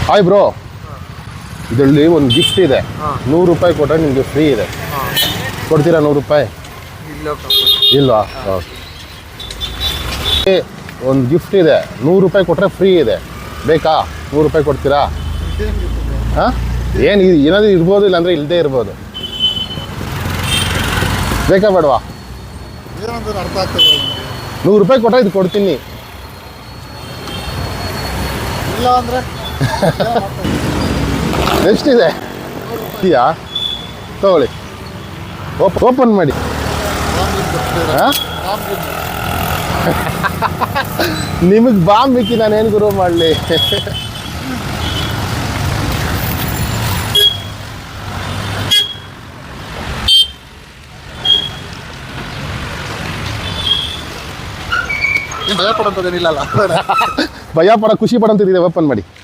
Hi bro, ಇದರಲ್ಲಿ ಒಂದು gift ಇದೆ. 100 ರೂಪಾಯಿ ಕೊಟ್ಟರೆ ನಿಮಗೆ ಫ್ರೀ ಇದೆ. ಕೊಡ್ತೀರಾ 100 ರೂಪಾಯಿ? ಇಲ್ವಾ? ಒಂದು ಗಿಫ್ಟ್ ಇದೆ, 100 ರೂಪಾಯಿ ಕೊಟ್ಟರೆ ಫ್ರೀ ಇದೆ. ಬೇಕಾ? 100 ರೂಪಾಯಿ ಕೊಡ್ತೀರಾ? ಹಾಂ, ಏನು ಏನಾದರೂ ಇರ್ಬೋದು, ಇಲ್ಲಾಂದರೆ ಇಲ್ಲದೇ ಇರ್ಬೋದು. ಬೇಕಾ ಬೇಡವಾ? 100 ರೂಪಾಯಿ ಕೊಟ್ಟರೆ ಇದು ಕೊಡ್ತೀನಿ. ಇಲ್ಲ ಅಂದರೆ ಎಷ್ಟಿದೆ? ಇದೆಯಾ? ತಗೊಳ್ಳಿ, ಓಪನ್ ಮಾಡಿ. ಹಾಂ, ನಿಮಗೆ ಬಾಂಬ್ ಬಿಕ್ಕಿ ನಾನೇನು ಗುರು ಮಾಡಲಿ? ಭಯ ಪಡೋಂಥದ್ದೇನಿಲ್ಲ. ಭಯ ಪಡೋ, ಖುಷಿ ಪಡೋಂತಿದೆ. ಓಪನ್ ಮಾಡಿ.